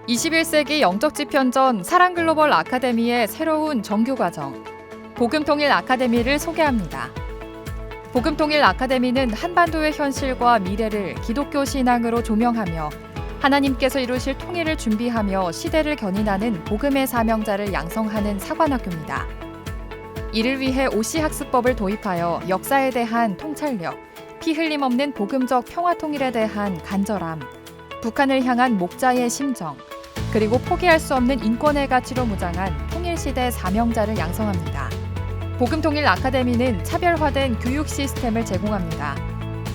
21세기 영적 지편전 사랑글로벌 아카데미의 새로운 정규 과정, 복음통일 아카데미를 소개합니다. 복음통일 아카데미는 한반도의 현실과 미래를 기독교 신앙으로 조명하며 하나님께서 이루실 통일을 준비하며 시대를 견인하는 복음의 사명자를 양성하는 사관학교입니다. 이를 위해 OC 학습법을 도입하여 역사에 대한 통찰력, 피 흘림 없는 복음적 평화 통일에 대한 간절함, 북한을 향한 목자의 심정, 그리고 포기할 수 없는 인권의 가치로 무장한 통일시대 사명자를 양성합니다. 복음통일 아카데미는 차별화된 교육 시스템을 제공합니다.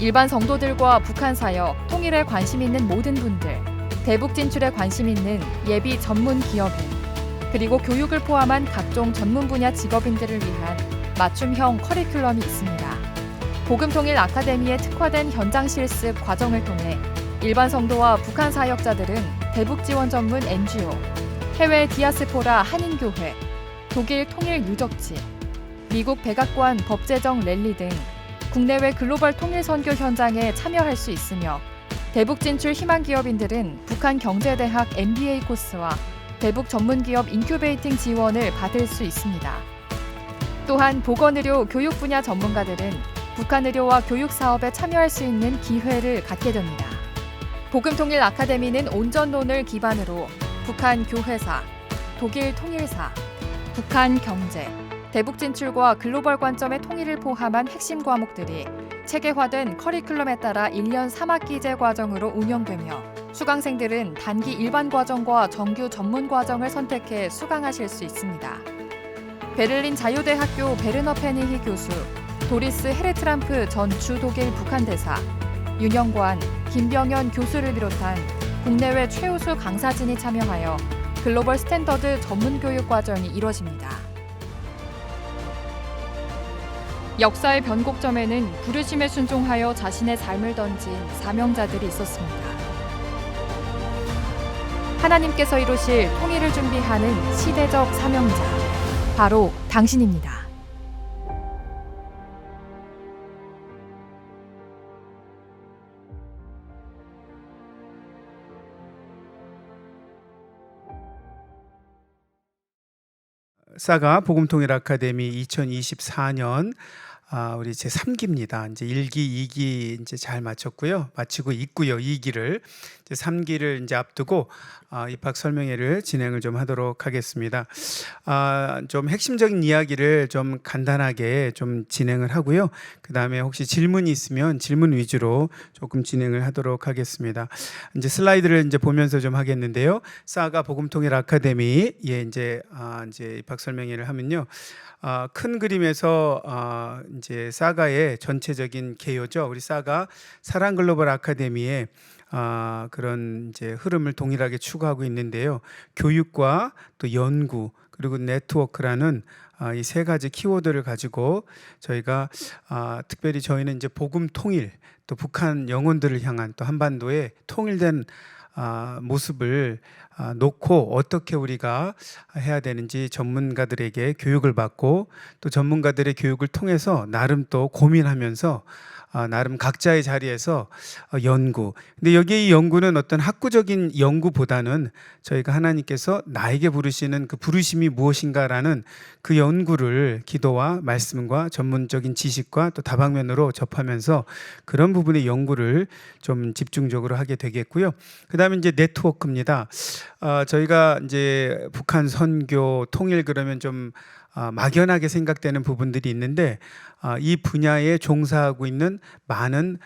일반 성도들과 북한 사역, 통일에 관심 있는 모든 분들, 대북 진출에 관심 있는 예비 전문 기업인, 그리고 교육을 포함한 각종 전문 분야 직업인들을 위한 맞춤형 커리큘럼이 있습니다. 복음통일 아카데미의 특화된 현장 실습 과정을 통해 일반 성도와 북한 사역자들은 대북 지원 전문 NGO, 해외 디아스포라 한인교회, 독일 통일 유적지, 미국 백악관 법제정 랠리 등 국내외 글로벌 통일 선교 현장에 참여할 수 있으며 대북 진출 희망 기업인들은 북한 경제대학 MBA 코스와 대북 전문기업 인큐베이팅 지원을 받을 수 있습니다. 또한 보건의료 교육 분야 전문가들은 북한 의료와 교육 사업에 참여할 수 있는 기회를 갖게 됩니다. 복음통일 아카데미는 온전론을 기반으로 북한 교회사, 독일 통일사, 북한 경제, 대북 진출과 글로벌 관점의 통일을 포함한 핵심 과목들이 체계화된 커리큘럼에 따라 1년 3학기제 과정으로 운영되며 수강생들은 단기 일반 과정과 정규 전문 과정을 선택해 수강하실 수 있습니다. 베를린 자유대학교 베르너 페니히 교수, 도리스 헤르트람프 전 주독일 북한 대사, 윤영관, 김병현 교수를 비롯한 국내외 최우수 강사진이 참여하여 글로벌 스탠더드 전문 교육 과정이 이뤄집니다. 역사의 변곡점에는 부르심에 순종하여 자신의 삶을 던진 사명자들이 있었습니다. 하나님께서 이루실 통일을 준비하는 시대적 사명자, 바로 당신입니다. 사가 복음통일 아카데미 2024년 우리 제 3기입니다. 이제 1기, 2기 이제 잘 마쳤고요. 마치고 있고요. 2기를 이제 3기를 이제 앞두고 입학 설명회를 진행을 좀 하도록 하겠습니다. 좀 핵심적인 이야기를 좀 간단하게 좀 진행을 하고요. 그다음에 혹시 질문이 있으면 질문 위주로 조금 진행을 하도록 하겠습니다. 이제 슬라이드를 이제 보면서 좀 하겠는데요. 사가 복음통일 아카데미에 이제 입학 설명회를 하면요. 큰 그림에서 이제 사가의 전체적인 개요죠. 우리 사가 사랑글로벌 아카데미의 그런 이제 흐름을 동일하게 추구하고 있는데요. 교육과 또 연구 그리고 네트워크라는 이 세 가지 키워드를 가지고 저희가 특별히 저희는 이제 복음 통일 또 북한 영혼들을 향한 또 한반도의 통일된 모습을 놓고 어떻게 우리가 해야 되는지 전문가들에게 교육을 받고 또 전문가들의 교육을 통해서 나름 또 고민하면서 나름 각자의 자리에서 연구. 근데 여기 이 연구는 어떤 학구적인 연구보다는 저희가 하나님께서 나에게 부르시는 그 부르심이 무엇인가라는 그 연구를 기도와 말씀과 전문적인 지식과 또 다방면으로 접하면서 그런 부분의 연구를 좀 집중적으로 하게 되겠고요. 그다음에 이제 네트워크입니다. 저희가 이제 북한 선교 통일 그러면 좀 막연하게 생각되는 부분들이 있는데 이 분야에 종사하고 있는 많은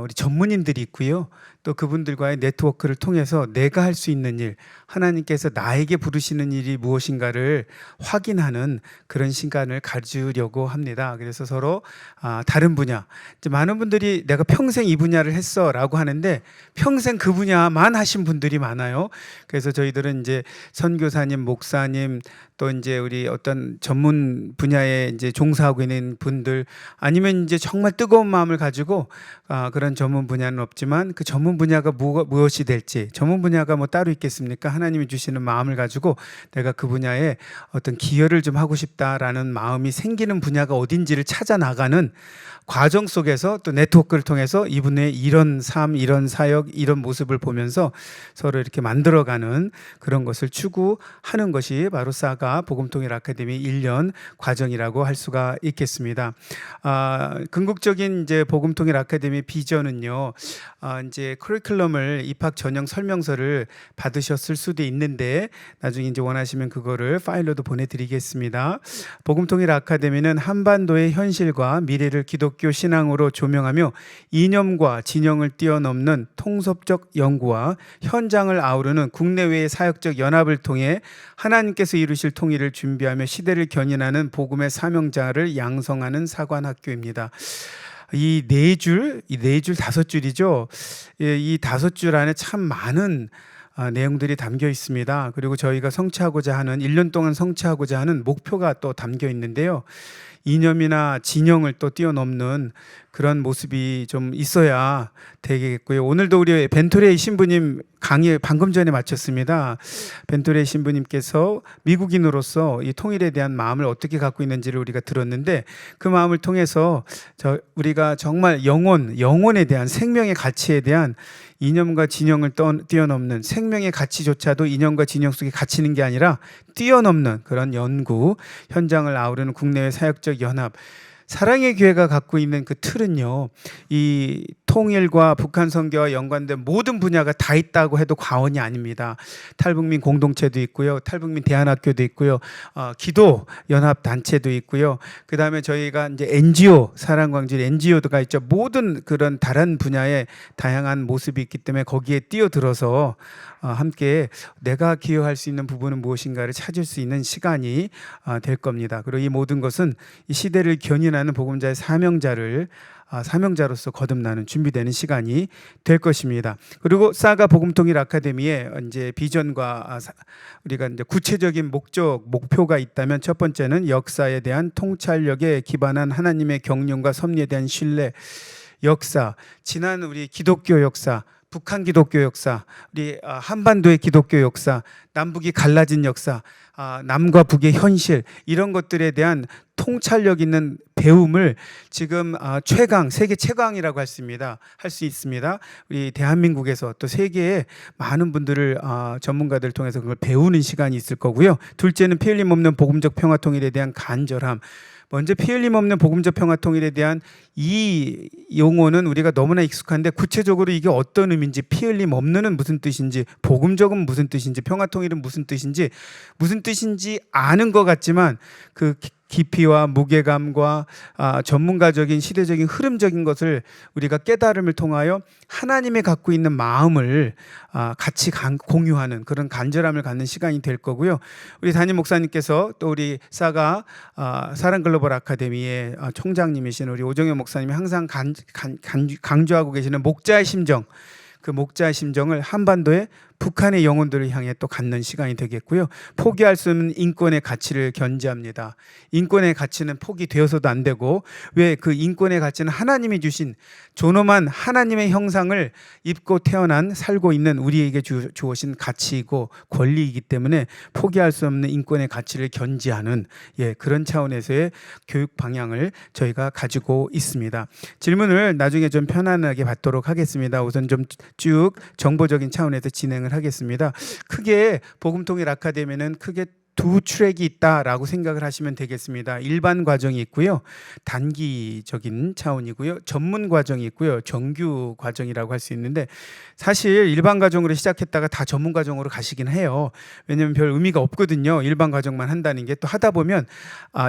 우리 전문인들이 있고요. 또 그분들과의 네트워크를 통해서 내가 할 수 있는 일, 하나님께서 나에게 부르시는 일이 무엇인가를 확인하는 그런 시간을 가지려고 합니다. 그래서 서로 다른 분야, 이제 많은 분들이 내가 평생 이 분야를 했어라고 하는데 평생 그 분야만 하신 분들이 많아요. 그래서 저희들은 이제 선교사님, 목사님, 또 이제 우리 어떤 전문 분야에 이제 종사하고 있는 분들 아니면 이제 정말 뜨거운 마음을 가지고 그런 전문 분야는 없지만 그 전문 전문 분야가 무엇이 될지, 전문 분야가 뭐 따로 있겠습니까? 하나님이 주시는 마음을 가지고 내가 그 분야에 어떤 기여를 좀 하고 싶다라는 마음이 생기는 분야가 어딘지를 찾아 나가는 과정 속에서 또 네트워크를 통해서 이분의 이런 삶, 이런 사역, 이런 모습을 보면서 서로 이렇게 만들어가는 그런 것을 추구하는 것이 바로 사가 복음통일 아카데미 1년 과정이라고 할 수가 있겠습니다. 궁극적인 이제 복음통일 아카데미 비전은요, 이제 커리큘럼을 입학 전형 설명서를 받으셨을 수도 있는데 나중에 이제 원하시면 그거를 파일로도 보내드리겠습니다. 복음통일 아카데미는 한반도의 현실과 미래를 기독교 신앙으로 조명하며 이념과 진영을 뛰어넘는 통섭적 연구와 현장을 아우르는 국내외의 사역적 연합을 통해 하나님께서 이루실 통일을 준비하며 시대를 견인하는 복음의 사명자를 양성하는 사관학교입니다. 이 네 줄 다섯 줄이죠. 이 다섯 줄 안에 참 많은 내용들이 담겨 있습니다. 그리고 저희가 성취하고자 하는 1년 동안 성취하고자 하는 목표가 또 담겨 있는데요. 이념이나 진영을 또 뛰어넘는 그런 모습이 좀 있어야 되겠고요. 오늘도 우리 벤토레이 신부님 강의 방금 전에 마쳤습니다. 벤토레이 신부님께서 미국인으로서 이 통일에 대한 마음을 어떻게 갖고 있는지를 우리가 들었는데 그 마음을 통해서 우리가 정말 영혼에 대한 생명의 가치에 대한 이념과 진영을 뛰어넘는 생명의 가치조차도 이념과 진영 속에 갇히는 게 아니라 뛰어넘는 그런 연구 현장을 아우르는 국내외 사역적 연합 사랑의 교회가 갖고 있는 그 틀은요, 이 통일과 북한 선교와 연관된 모든 분야가 다 있다고 해도 과언이 아닙니다. 탈북민 공동체도 있고요, 탈북민 대안학교도 있고요, 기도 연합 단체도 있고요. 그 다음에 저희가 이제 NGO 사랑광질 NGO가 있죠. 모든 그런 다른 분야의 다양한 모습이 있기 때문에 거기에 뛰어들어서 함께 내가 기여할 수 있는 부분은 무엇인가를 찾을 수 있는 시간이 될 겁니다. 그리고 이 모든 것은 이 시대를 견인하는 복음자의 사명자로서 거듭나는 준비되는 시간이 될 것입니다. 그리고 사가 복음통일 아카데미의 이제 비전과 우리가 이제 구체적인 목표가 있다면 첫 번째는 역사에 대한 통찰력에 기반한 하나님의 경륜과 섭리에 대한 신뢰, 역사, 지난 우리 기독교 역사, 북한 기독교 역사, 우리 한반도의 기독교 역사, 남북이 갈라진 역사, 남과 북의 현실 이런 것들에 대한 통찰력 있는 배움을 지금 세계 최강이라고 할 수 있습니다. 우리 대한민국에서 또 세계의 많은 분들을 전문가들 통해서 그걸 배우는 시간이 있을 거고요. 둘째는 피 흘림 없는 복음적 평화 통일에 대한 간절함. 먼저 피 흘림 없는 복음적 평화 통일에 대한 이 용어는 우리가 너무나 익숙한데 구체적으로 이게 어떤 의미인지, 피 흘림 없는은 무슨 뜻인지, 복음적은 무슨 뜻인지, 평화 통일은 무슨 뜻인지 아는 것 같지만 그 깊이와 무게감과 전문가적인 시대적인 흐름적인 것을 우리가 깨달음을 통하여 하나님이 갖고 있는 마음을 같이 공유하는 그런 간절함을 갖는 시간이 될 거고요. 우리 담임 목사님께서 또 우리 사랑글로벌 아카데미의 총장님이신 우리 오정현 목사님이 항상 강조하고 계시는 목자의 심정, 그 목자의 심정을 한반도의 북한의 영혼들을 향해 또 갖는 시간이 되겠고요. 포기할 수 없는 인권의 가치를 견지합니다. 인권의 가치는 포기되어서도 안 되고, 왜 그 인권의 가치는 하나님이 주신 존엄한 하나님의 형상을 입고 살고 있는 우리에게 주어진 가치이고 권리이기 때문에 포기할 수 없는 인권의 가치를 견지하는 그런 차원에서의 교육 방향을 저희가 가지고 있습니다. 질문을 나중에 좀 편안하게 받도록 하겠습니다. 우선 좀 쭉 정보적인 차원에서 진행을 하겠습니다. 크게 복음통일 아카데미는 크게 두 트랙이 있다라고 생각을 하시면 되겠습니다. 일반 과정이 있고요, 단기적인 차원이고요, 전문 과정이 있고요, 정규 과정이라고 할 수 있는데 사실 일반 과정으로 시작했다가 다 전문 과정으로 가시긴 해요. 왜냐하면 별 의미가 없거든요. 일반 과정만 한다는 게 또 하다 보면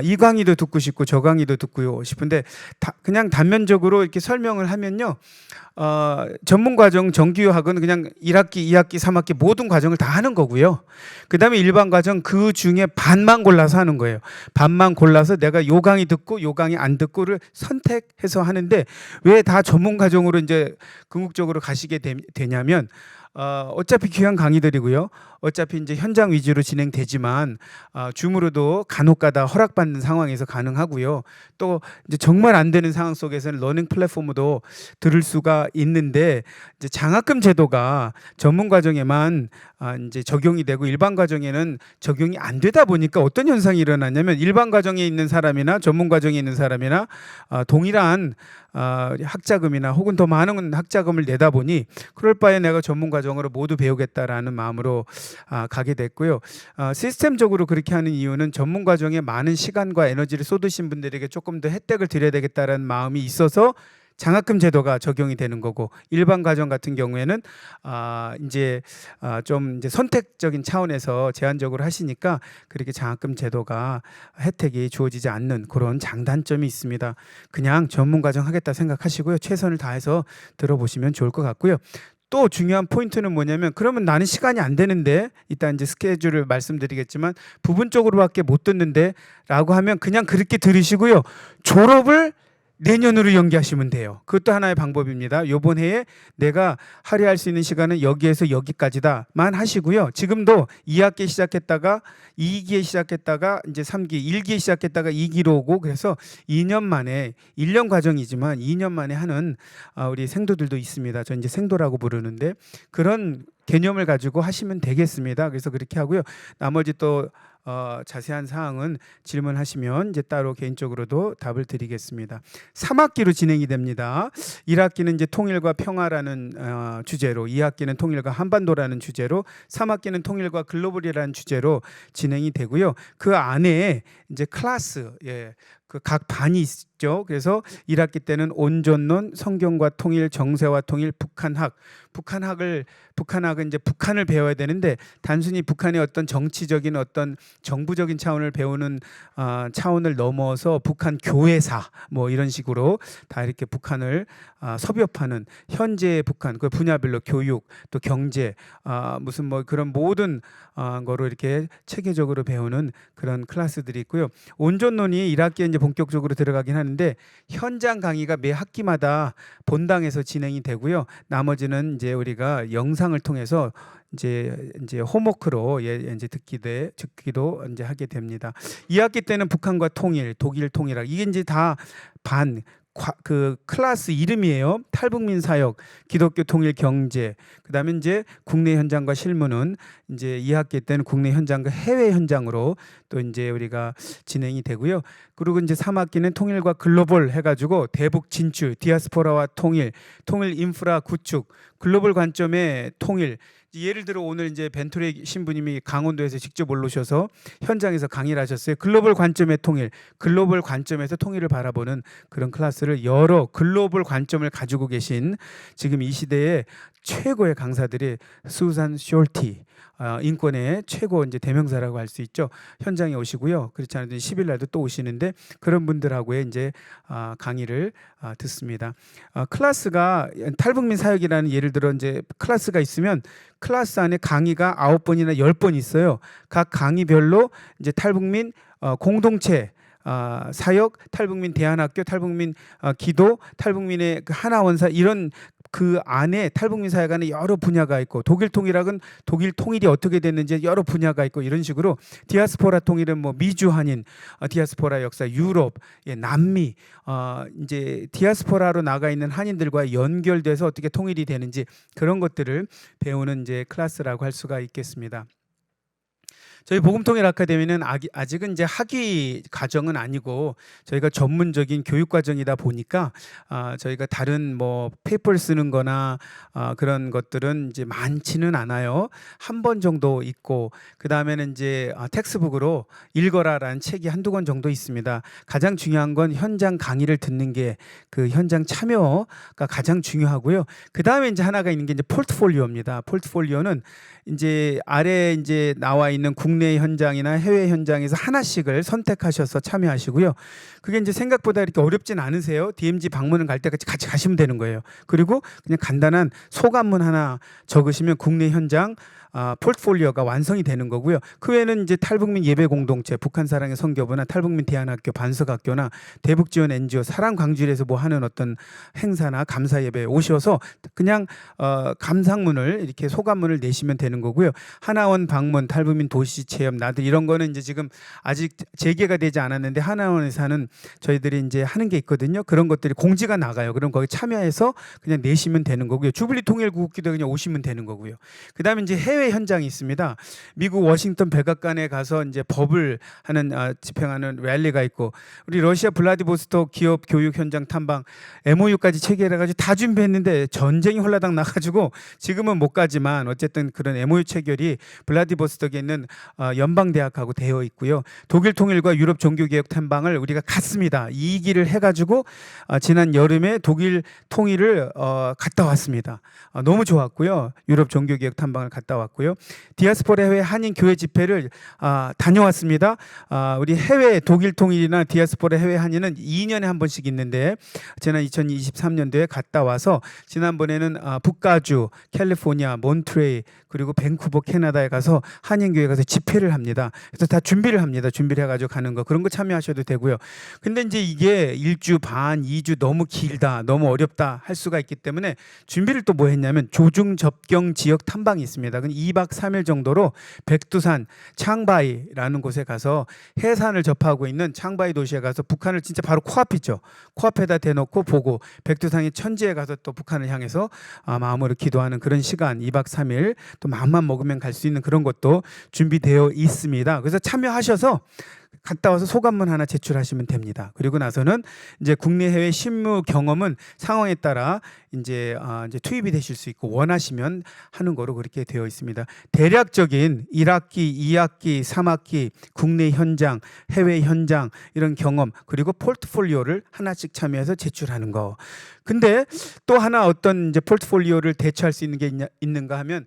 이 강의도 듣고 싶고 저 강의도 듣고 싶은데 그냥 단면적으로 이렇게 설명을 하면요, 전문 과정 정규학은 그냥 1학기, 2학기, 3학기 모든 과정을 다 하는 거고요. 그 다음에 일반 과정 그 중에 반만 골라서 하는 거예요. 반만 골라서 내가 요 강의 듣고 요 강의 안 듣고를 선택해서 하는데 왜 다 전문 과정으로 이제 궁극적으로 가시게 되냐면 어차피 귀한 강의들이고요. 어차피 이제 현장 위주로 진행되지만 줌으로도 간혹가다 허락받는 상황에서 가능하고요. 또 이제 정말 안 되는 상황 속에서는 러닝 플랫폼으로 들을 수가 있는데 이제 장학금 제도가 전문 과정에만 이제 적용이 되고 일반 과정에는 적용이 안 되다 보니까 어떤 현상이 일어났냐면 일반 과정에 있는 사람이나 전문 과정에 있는 사람이나 동일한 학자금이나 혹은 더 많은 학자금을 내다 보니 그럴 바에 내가 전문 과정으로 모두 배우겠다라는 마음으로 가게 됐고요. 시스템적으로 그렇게 하는 이유는 전문 과정에 많은 시간과 에너지를 쏟으신 분들에게 조금 더 혜택을 드려야 되겠다라는 마음이 있어서 장학금 제도가 적용이 되는 거고 일반 과정 같은 경우에는 좀 이제 선택적인 차원에서 제한적으로 하시니까 그렇게 장학금 제도가 혜택이 주어지지 않는 그런 장단점이 있습니다. 그냥 전문 과정 하겠다 생각하시고요. 최선을 다해서 들어보시면 좋을 것 같고요. 또 중요한 포인트는 뭐냐면 그러면 나는 시간이 안 되는데 이따 이제 스케줄을 말씀드리겠지만 부분적으로밖에 못 듣는데 라고 하면 그냥 그렇게 들으시고요. 졸업을 내년으로 연기하시면 돼요. 그것도 하나의 방법입니다. 요번 해에 내가 할애할 수 있는 시간은 여기에서 여기까지다만 하시고요. 지금도 2학기 시작했다가 2기에 시작했다가 이제 3기, 1기에 시작했다가 2기로 오고 그래서 2년 만에 1년 과정이지만 2년 만에 하는 우리 생도들도 있습니다. 저 이제 생도라고 부르는데 그런 개념을 가지고 하시면 되겠습니다. 그래서 그렇게 하고요. 나머지 또 자세한 사항은 질문하시면 이제 따로 개인적으로도 답을 드리겠습니다. 3학기로 진행이 됩니다. 1학기는 이제 통일과 평화라는 주제로, 2학기는 통일과 한반도라는 주제로, 3학기는 통일과 글로벌이라는 주제로 진행이 되고요. 그 안에 이제 클래스, 그 각 반이 있죠. 그래서 1학기 때는 온전론, 성경과 통일, 정세와 통일, 북한학은 이제 북한을 배워야 되는데 단순히 북한의 어떤 정치적인 어떤 정부적인 차원을 배우는 차원을 넘어서 북한 교회사 뭐 이런 식으로 다 이렇게 북한을 섭렵하는 현재의 북한 그 분야별로 교육 또 경제 무슨 뭐 그런 모든 거로 이렇게 체계적으로 배우는 그런 클래스들이 있고요. 온전론이 1학기에 이제 본격적으로 들어가긴 하는데 현장 강의가 매 학기마다 본당에서 진행이 되고요. 나머지는 이제 우리가 영상을 통해서 이제 홈워크로 이제 듣기도 이제 하게 됩니다. 2학기 때는 북한과 통일, 독일 통일학 이게 이제 다 그 클래스 이름이에요. 탈북민 사역, 기독교 통일 경제. 그다음에 이제 국내 현장과 실무는 이제 2학기 때는 국내 현장과 해외 현장으로 또 이제 우리가 진행이 되고요. 그리고 이제 3학기는 통일과 글로벌 해가지고 대북 진출, 디아스포라와 통일, 통일 인프라 구축, 글로벌 관점의 통일. 예를 들어 오늘 이제 벤토레 신부님이 강원도에서 직접 올라오셔서 현장에서 강의를 하셨어요. 글로벌 관점의 통일, 글로벌 관점에서 통일을 바라보는 그런 클래스를 여러 글로벌 관점을 가지고 계신 지금 이 시대의 최고의 강사들이 수잔 숄티 인권의 최고 이제 대명사라고 할 수 있죠. 현장에 오시고요. 그렇지 않아도 10일 날도 또 오시는데 그런 분들하고의 이제 강의를 듣습니다. 클래스가 탈북민 사역이라는 예를 들어 이제 클래스가 있으면 클래스 안에 강의가 9번이나 10번 있어요. 각 강의별로 이제 탈북민 공동체 사역, 탈북민 대안학교, 탈북민 기도, 탈북민의 그 하나원사 이런 그 안에 탈북민 사역 안에 여러 분야가 있고 독일 통일학은 독일 통일이 어떻게 됐는지 여러 분야가 있고 이런 식으로 디아스포라 통일은 뭐 미주 한인, 디아스포라 역사, 유럽, 남미 이제 디아스포라로 나가 있는 한인들과 연결돼서 어떻게 통일이 되는지 그런 것들을 배우는 이제 클래스라고 할 수가 있겠습니다. 저희 복음통일 아카데미는 아직은 이제 학위 과정은 아니고 저희가 전문적인 교육 과정이다 보니까 저희가 다른 뭐 페이퍼를 쓰는 거나 그런 것들은 이제 많지는 않아요. 한 번 정도 있고 그다음에는 이제 텍스북으로 읽어라라는 책이 한두 권 정도 있습니다. 가장 중요한 건 현장 강의를 듣는 게 그 현장 참여가 가장 중요하고요. 그다음에 이제 하나가 있는 게 이제 포트폴리오입니다. 포트폴리오는 이제 아래 이제 나와 있는 국내 국내 현장이나 해외 현장에서 하나씩을 선택하셔서 참여하시고요. 그게 이제 생각보다 이렇게 어렵진 않으세요. DMZ 방문을 갈 때까지 같이 가시면 되는 거예요. 그리고 그냥 간단한 소감문 하나 적으시면 국내 현장 포트폴리오가 완성이 되는 거고요. 그 외에는 이제 탈북민 예배 공동체, 북한 사랑의 선교부나 탈북민 대안학교, 반석학교나 대북 지원 NGO, 사랑 광주일에서 뭐 하는 어떤 행사나 감사 예배에 오셔서 그냥 감상문을 이렇게 소감문을 내시면 되는 거고요. 하나원 방문, 탈북민 도시 체험, 나들 이런 거는 이제 지금 아직 재개가 되지 않았는데 하나원에서 하는 저희들이 이제 하는 게 있거든요. 그런 것들이 공지가 나가요. 그럼 거기 참여해서 그냥 내시면 되는 거고요. 주블리 통일 구국기도 그냥 오시면 되는 거고요. 그다음에 이제 해외 현장이 있습니다. 미국 워싱턴 백악관에 가서 이제 법을 하는 집행하는 랠리가 있고, 우리 러시아 블라디보스토크 기업 교육 현장 탐방 MOU까지 체결해가지고 다 준비했는데 전쟁이 홀라당 나가지고 지금은 못 가지만 어쨌든 그런 MOU 체결이 블라디보스토크에 있는 연방대학하고 되어 있고요. 독일 통일과 유럽 종교개혁 탐방을 우리가 갔습니다. 2기를 해가지고 지난 여름에 독일 통일을 갔다 왔습니다. 너무 좋았고요. 유럽 종교개혁 탐방을 갔다 왔고요. 디아스포라 해외 한인 교회 집회를 다녀왔습니다. 우리 해외 독일 통일이나 디아스포라 해외 한인은 2년에 한 번씩 있는데 지난 2023년도에 갔다 와서 지난번에는 북가주, 캘리포니아, 몬트레이 그리고 밴쿠버 캐나다에 가서 한인교회 가서 집회를 합니다. 그래서 다 준비를 합니다. 준비를 해가지고 가는 거 그런 거 참여하셔도 되고요. 근데 이제 이게 1주 반, 2주 너무 길다, 너무 어렵다 할 수가 있기 때문에 준비를 또 뭐 했냐면 조중 접경 지역 탐방이 있습니다. 2박 3일 정도로 백두산 창바이라는 곳에 가서 해산을 접하고 있는 창바이 도시에 가서 북한을 진짜 바로 코앞이죠. 코앞에다 대놓고 보고 백두산의 천지에 가서 또 북한을 향해서 마음으로 기도하는 그런 시간 2박 3일 또 마음만 먹으면 갈 수 있는 그런 것도 준비되어 있습니다. 그래서 참여하셔서 갔다 와서 소감문 하나 제출하시면 됩니다. 그리고 나서는 이제 국내 해외 실무 경험은 상황에 따라 이제 투입이 되실 수 있고 원하시면 하는 거로 그렇게 되어 있습니다. 대략적인 1학기, 2학기, 3학기 국내 현장, 해외 현장 이런 경험 그리고 포트폴리오를 하나씩 참여해서 제출하는 거. 근데 또 하나 어떤 이제 포트폴리오를 대처할 수 있는 게 있는가 하면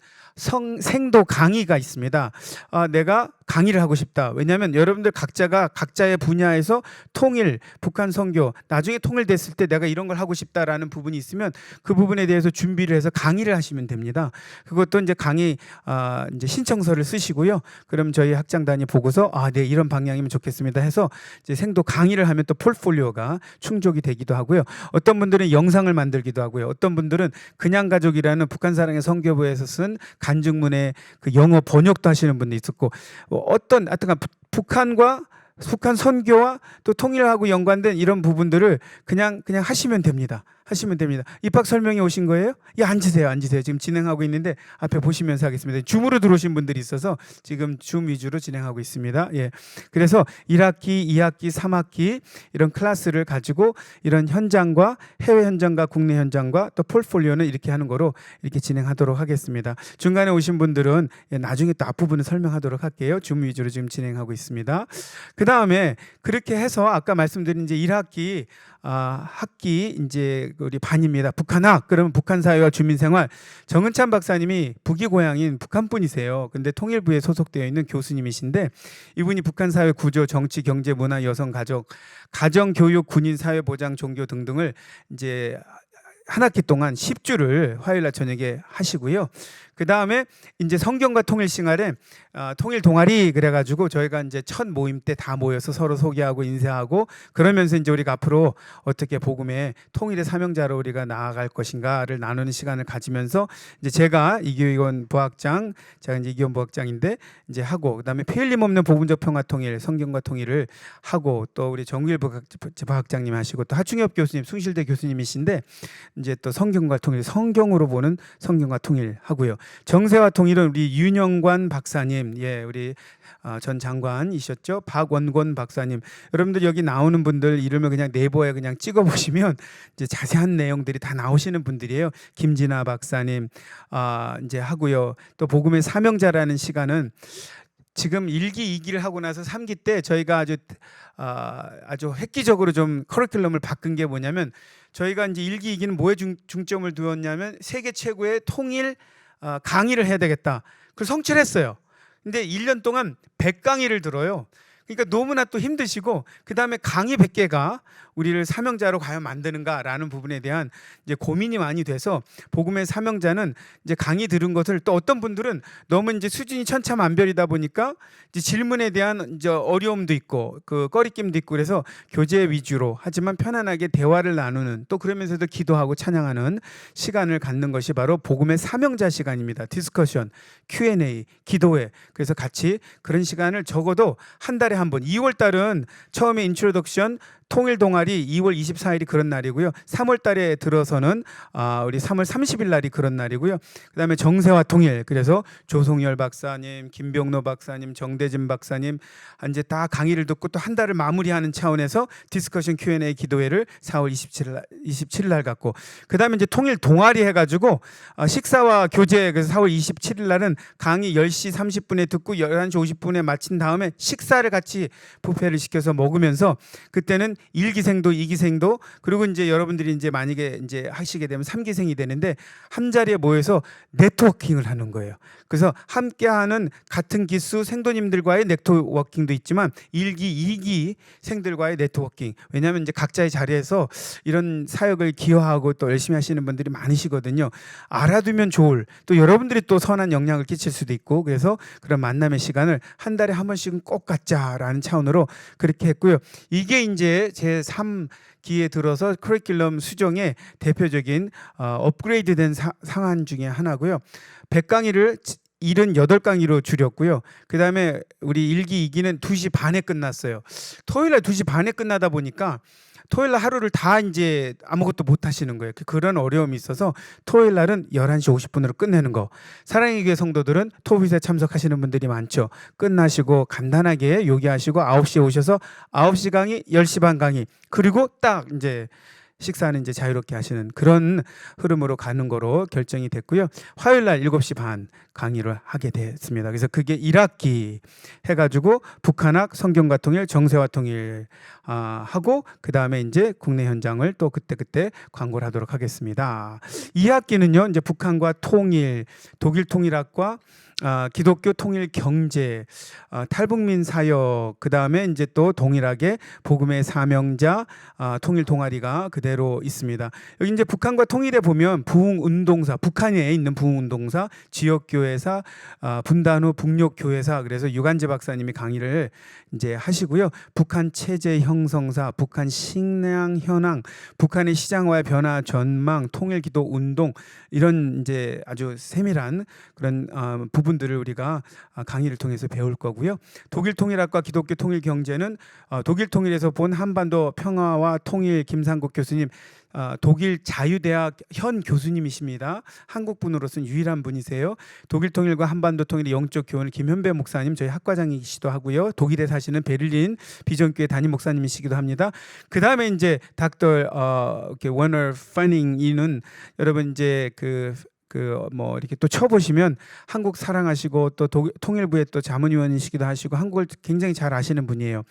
생도 강의가 있습니다. 내가 강의를 하고 싶다. 왜냐하면 여러분들 각자가 각자의 분야에서 통일, 북한 선교, 나중에 통일됐을 때 내가 이런 걸 하고 싶다라는 부분이 있으면 그 부분에 대해서 준비를 해서 강의를 하시면 됩니다. 그것도 이제 강의 이제 신청서를 쓰시고요. 그럼 저희 학장단이 보고서 네 이런 방향이면 좋겠습니다 해서 이제 생도 강의를 하면 또 포트폴리오가 충족이 되기도 하고요. 어떤 분들은 영상을 만들기도 하고요. 어떤 분들은 그냥 가족이라는 북한 사랑의 선교부에서 쓴 간증문의 그 영어 번역도 하시는 분도 있었고 하여튼 북한 선교와 또 통일하고 연관된 이런 부분들을 그냥 하시면 됩니다. 입학 설명회 오신 거예요? 앉으세요. 지금 진행하고 있는데 앞에 보시면서 하겠습니다. 줌으로 들어오신 분들이 있어서 지금 줌 위주로 진행하고 있습니다. 그래서 1학기, 2학기, 3학기 이런 클래스를 가지고 이런 현장과 해외 현장과 국내 현장과 또 폴폴리오는 이렇게 하는 거로 이렇게 진행하도록 하겠습니다. 중간에 오신 분들은 나중에 또 앞부분을 설명하도록 할게요. 줌 위주로 지금 진행하고 있습니다. 그 다음에 그렇게 해서 아까 말씀드린 이제 1학기 학기 이제 우리 반입니다. 북한학 그러면 북한 사회와 주민생활 정은찬 박사님이 북이 고향인 북한 분이세요. 근데 통일부에 소속되어 있는 교수님이신데 이분이 북한 사회 구조, 정치, 경제, 문화, 여성, 가족, 가정, 교육, 군인, 사회 보장, 종교 등등을 이제 한 학기 동안 10주를 화요일날 저녁에 하시고요. 그 다음에 이제 성경과 통일 싱활에 통일 동아리 그래가지고 저희가 이제 첫 모임 때 다 모여서 서로 소개하고 인사하고 그러면서 이제 우리가 앞으로 어떻게 복음의 통일의 사명자로 우리가 나아갈 것인가를 나누는 시간을 가지면서 이제 제가 이기원 부학장, 제가 이제 이기원 부학장인데 이제 하고 그다음에 폐일림 없는 복음적 평화 통일, 성경과 통일을 하고 또 우리 정규일 부학장님 하시고 또 하충엽 교수님, 숭실대 교수님이신데 이제 또 성경과 통일, 성경으로 보는 성경과 통일 하고요. 정세와 통일은 우리 윤영관 박사님, 우리 전 장관이셨죠. 박원권 박사님. 여러분들 여기 나오는 분들 이름을 그냥 네이버에 그냥 찍어 보시면 이제 자세한 내용들이 다 나오시는 분들이에요. 김진아 박사님 이제 하고요. 또 복음의 사명자라는 시간은 지금 1기, 2기를 하고 나서 3기 때 저희가 아주 획기적으로 좀 커리큘럼을 바꾼 게 뭐냐면 저희가 이제 1기, 2기는 뭐에 중점을 두었냐면 세계 최고의 통일 강의를 해야 되겠다. 그걸 성취했어요. 근데 1년 동안 100강의를 들어요. 그러니까 너무나 또 힘드시고, 그 다음에 강의 100개가 우리를 사명자로 과연 만드는가라는 부분에 대한 이제 고민이 많이 돼서, 복음의 사명자는 이제 강의 들은 것을, 또 어떤 분들은 너무 이제 수준이 천차만별이다 보니까 이제 질문에 대한 이제 어려움도 있고 그 꺼리낌도 있고, 그래서 교재 위주로 하지만 편안하게 대화를 나누는, 또 그러면서도 기도하고 찬양하는 시간을 갖는 것이 바로 복음의 사명자 시간입니다. 디스커션, Q&A, 기도회. 그래서 같이 그런 시간을 적어도 한 달에 한 번. 2월 달은 처음에 인트로덕션 통일 동아리 2월 24일이 그런 날이고요. 3월 달에 들어서는 우리 3월 30일 날이 그런 날이고요. 그다음에 정세와 통일. 그래서 조송열 박사님, 김병노 박사님, 정대진 박사님 이제 다 강의를 듣고 또 한 달을 마무리하는 차원에서 디스커션 Q&A 기도회를 4월 27일 날 갖고, 그다음에 이제 통일 동아리 해가지고 식사와 교제. 그래서 4월 27일 날은 강의 10시 30분에 듣고 11시 50분에 마친 다음에 식사를 같이 뷔페를 시켜서 먹으면서, 그때는 1기생도 2기생도, 그리고 이제 여러분들이 이제 만약에 이제 하시게 되면 3기생이 되는데 한 자리에 모여서 네트워킹을 하는 거예요. 그래서 함께하는 같은 기수 생도님들과의 네트워킹도 있지만 1기, 2기 생들과의 네트워킹. 왜냐하면 이제 각자의 자리에서 이런 사역을 기여하고 또 열심히 하시는 분들이 많으시거든요. 알아두면 좋을, 또 여러분들이 또 선한 영향을 끼칠 수도 있고, 그래서 그런 만남의 시간을 한 달에 한 번씩은 꼭 갖자라는 차원으로 그렇게 했고요. 이게 이제 제 3기에 들어서 커리큘럼 수정의 대표적인 업그레이드된 상한 중에 하나고요. 100강의를 78강의로 줄였고요. 그 다음에 우리 1기, 2기는 2시 반에 끝났어요. 토요일날 2시 반에 끝나다 보니까 토요일날 하루를 다 이제 아무것도 못 하시는 거예요. 그런 어려움이 있어서 토요일날은 11시 50분으로 끝내는 거. 사랑의 교회 성도들은 토빗에 참석하시는 분들이 많죠. 끝나시고 간단하게 요기하시고 9시에 오셔서 9시 강의, 10시 반 강의, 그리고 딱 이제 식사는 이제 자유롭게 하시는 그런 흐름으로 가는 거로 결정이 됐고요. 화요일 날 7시 반 강의를 하게 됐습니다. 그래서 그게 1학기 해가지고 북한학, 성경과 통일, 정세와 통일 하고, 그 다음에 이제 국내 현장을 또 그때 광고를 하도록 하겠습니다. 2학기는요, 이제 북한과 통일, 독일 통일학과, 기독교 통일 경제, 탈북민 사역, 그 다음에 이제 또 동일하게 복음의 사명자, 통일 동아리가 그대로 있습니다. 여기 이제 북한과 통일에 보면 부흥운동사, 북한에 있는 부흥운동사, 지역교회사, 분단 후 북녘교회사, 그래서 유관재 박사님이 강의를 이제 하시고요. 북한 체제 형성사, 북한 식량 현황, 북한의 시장화의 변화 전망, 통일기도 운동, 이런 이제 아주 세밀한 그런 부분들을 우리가 강의를 통해서 배울 거고요. 독일 통일학과 기독교 통일 경제는 독일 통일에서 본 한반도 평화와 통일 김상국 교수님, 독일 자유대학 현 교수님이십니다. 한국 분으로서는 유일한 분이세요. 독일 통일과 한반도 통일의 영적 교훈을 김현배 목사님, 저희 학과장이시기도 하고요. 독일에 사시는 베를린 비전교회 담임 목사님이시기도 합니다. 그 다음에 이제 닥터 워너 파닝이는 여러분 이제 뭐 이렇게 또 쳐보시면 한국 사랑하시고 또 통일부의 또 자문위원이시기도 하시고 한국을 굉장히 잘 아시는 분이에요.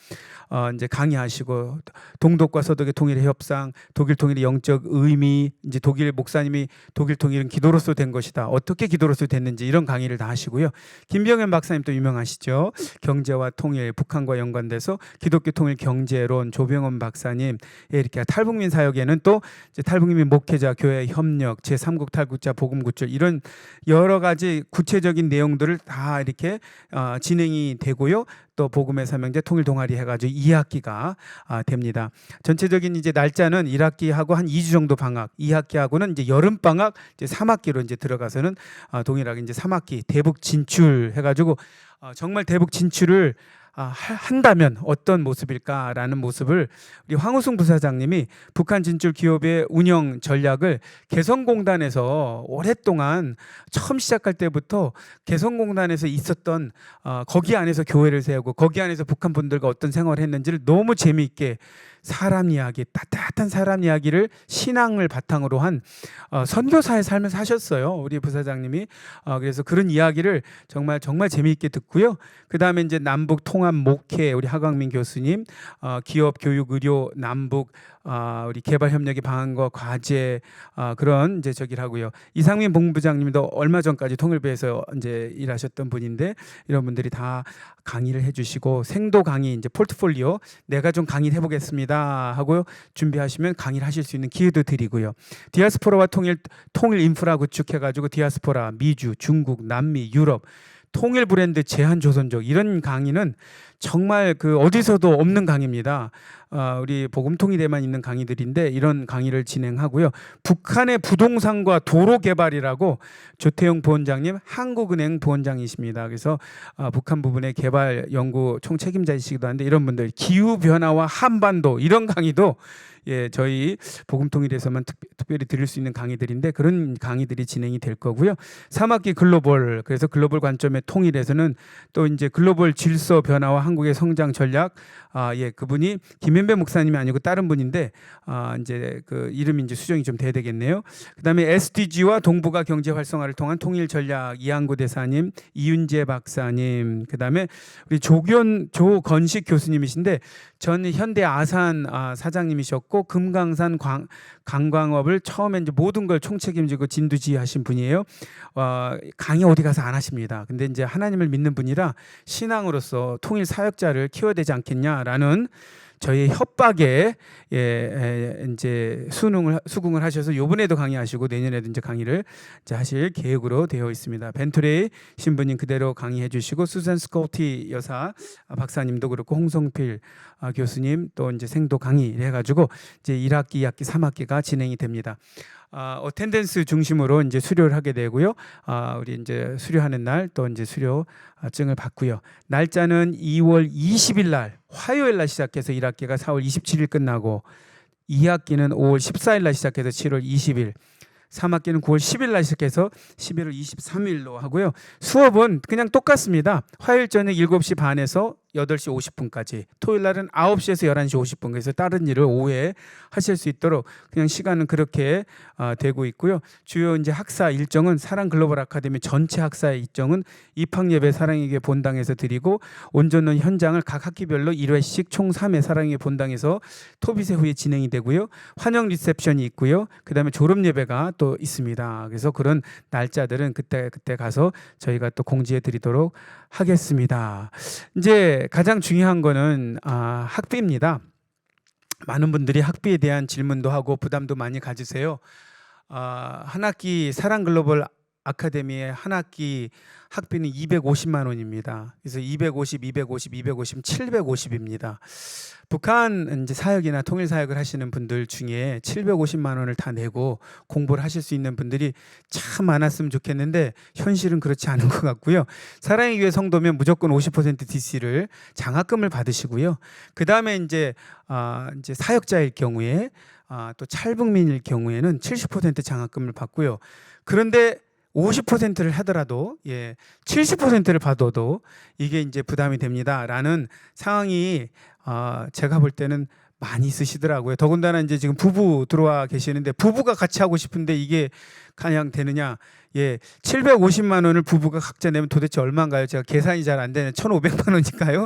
이제 강의하시고 동독과 서독의 통일의 협상, 독일 통일의 영적 의미, 이제 독일 목사님이 독일 통일은 기도로서 된 것이다, 어떻게 기도로서 됐는지 이런 강의를 다 하시고요. 김병현 박사님 또 유명하시죠. 경제와 통일, 북한과 연관돼서 기독교 통일 경제론, 조병원 박사님, 이렇게 탈북민 사역에는 또 이제 탈북민 목회자 교회 협력, 제3국 탈북자 복음 구출, 이런 여러 가지 구체적인 내용들을 다 이렇게 진행이 되고요. 또 복음의 사명제 통일 동아리 해가지고 2학기가 됩니다. 전체적인 이제 날짜는 1학기하고 한 2주 정도 방학, 2학기하고는 이제 여름 방학, 이제 3학기로 이제 들어가서는 동일하게 이제 3학기 대북 진출 해가지고 정말 대북 진출을 한다면 어떤 모습일까라는 모습을 우리 황우승 부사장님이 북한 진출 기업의 운영 전략을 개성공단에서 오랫동안 처음 시작할 때부터 개성공단에서 있었던 거기 안에서 교회를 세우고 거기 안에서 북한 분들과 어떤 생활을 했는지를 너무 재미있게 사람 이야기, 따뜻한 사람 이야기를 신앙을 바탕으로 한 선교사의 삶을 사셨어요. 우리 부사장님이. 그래서 그런 이야기를 정말 재미있게 듣고요. 그 다음에 이제 남북 통합 목회 우리 하광민 교수님, 기업, 교육, 의료, 남북 우리 개발 협력의 방안과 과제 그런 이제 저기를 하고요. 이상민 본부장님도 얼마 전까지 통일부에서 이제 일하셨던 분인데 이런 분들이 다 강의를 해주시고 생도 강의 이제 포트폴리오 내가 좀 강의를 해보겠습니다 하고 준비하시면 강의를 하실 수 있는 기회도 드리고요. 디아스포라와 통일 인프라 구축해가지고 디아스포라 미주, 중국, 남미, 유럽 통일 브랜드 제한 조선족 이런 강의는 정말 그 어디서도 없는 강의입니다. 우리 복음통일에만 있는 강의들인데 이런 강의를 진행하고요. 북한의 부동산과 도로 개발이라고 조태용 부원장님 한국은행 부원장이십니다. 그래서 북한 부분의 개발 연구 총책임자이시기도 한데 이런 분들 기후 변화와 한반도 이런 강의도 저희 복음통일에서만 특별히 드릴 수 있는 강의들인데 그런 강의들이 진행이 될 거고요. 3학기 글로벌 그래서 글로벌 관점의 통일에서는 또 이제 글로벌 질서 변화와 한국의 성장 전략 그분이 김현배 목사님이 아니고 다른 분인데 이제 그 이름이 이제 수정이 좀 돼야 되겠네요. 그다음에 SDG와 동북아 경제 활성화를 통한 통일 전략 이한구 대사님, 이윤재 박사님, 그다음에 우리 조건식 교수님이신데 전 현대 아산 사장님이셨고 금강산 관광업을 처음에 이제 모든 걸 총책임지고 진두지휘하신 분이에요. 강의 어디 가서 안 하십니다. 근데 이제 하나님을 믿는 분이라 신앙으로서 통일 사역자를 키워야 되지 않겠냐라는 저희 협박에 이제 수긍을 하셔서 이번에도 강의하시고 내년에도 이제 강의를 이제 하실 계획으로 되어 있습니다. 벤토레이 신부님 그대로 강의해 주시고 수산 스코티 여사 박사님도 그렇고 홍성필 교수님 또 이제 생도 강의를 해가지고 이제 1학기, 2학기, 3학기가 진행이 됩니다. 어텐던스 중심으로 이제 수료를 하게 되고요. 우리 이제 수료하는 날 또 이제 수료증을 받고요. 날짜는 2월 20일 날 화요일 날 시작해서 1학기가 4월 27일 끝나고 2학기는 5월 14일 날 시작해서 7월 20일 3학기는 9월 10일 날 시작해서 11월 23일로 하고요. 수업은 그냥 똑같습니다. 화요일 저녁 7시 반에서 8시 50분까지 토요일 날은 9시에서 11시 50분 그래서 다른 일을 오후에 하실 수 있도록 그냥 시간은 그렇게 되고 있고요. 주요 이제 학사 일정은 사랑 글로벌 아카데미 전체 학사 일정은 입학 예배 사랑에게 본당에서 드리고 온전원 현장을 각 학기별로 1회씩 총 3회 사랑에게 본당에서 토비세 후에 진행이 되고요. 환영 리셉션이 있고요. 그다음에 졸업 예배가 또 있습니다. 그래서 그런 날짜들은 그때 가서 저희가 또 공지해 드리도록 하겠습니다. 이제 가장 중요한 거는 학비입니다. 많은 분들이 학비에 대한 질문도 하고 부담도 많이 가지세요. 한 학기 사랑 글로벌 아카데미의 한 학기 학비는 250만 원입니다. 그래서 250, 750입니다. 북한 이제 사역이나 통일 사역을 하시는 분들 중에 750만 원을 다 내고 공부를 하실 수 있는 분들이 참 많았으면 좋겠는데 현실은 그렇지 않은 것 같고요. 사랑의 교회 성도면 무조건 50% DC를 장학금을 받으시고요. 그 다음에 이제 사역자일 경우에 또 찰북민일 경우에는 70% 장학금을 받고요. 그런데 50%를 하더라도 70%를 받아도 이게 이제 부담이 됩니다라는 상황이 제가 볼 때는 많이 있으시더라고요. 더군다나 이제 지금 부부 들어와 계시는데 부부가 같이 하고 싶은데 이게 그냥 되느냐? 750만 원을 부부가 각자 내면 도대체 얼마인가요? 제가 계산이 잘 안 되는 1,500만 원일까요?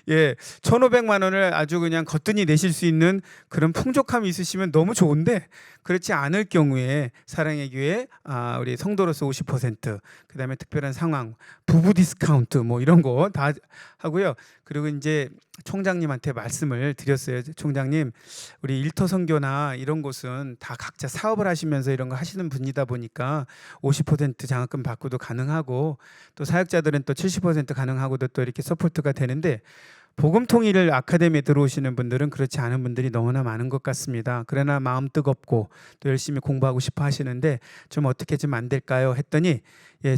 1,500만 원을 아주 그냥 거뜬히 내실 수 있는 그런 풍족함이 있으시면 너무 좋은데 그렇지 않을 경우에 사랑의 교회 우리 성도로서 50%, 그다음에 특별한 상황, 부부 디스카운트 뭐 이런 거 다 하고요. 그리고 이제 총장님한테 말씀을 드렸어요. 총장님, 우리 일터 선교나 이런 곳은 다 각자 사업을 하시면서 이런 거 하시는 분이다 보니까 50% 장학금 받고도 가능하고 또 사역자들은 또 70% 가능하고도 또 이렇게 서포트가 되는데 복음통일 아카데미에 들어오시는 분들은 그렇지 않은 분들이 너무나 많은 것 같습니다. 그러나 마음 뜨겁고 또 열심히 공부하고 싶어 하시는데 좀 어떻게 좀 안 될까요? 했더니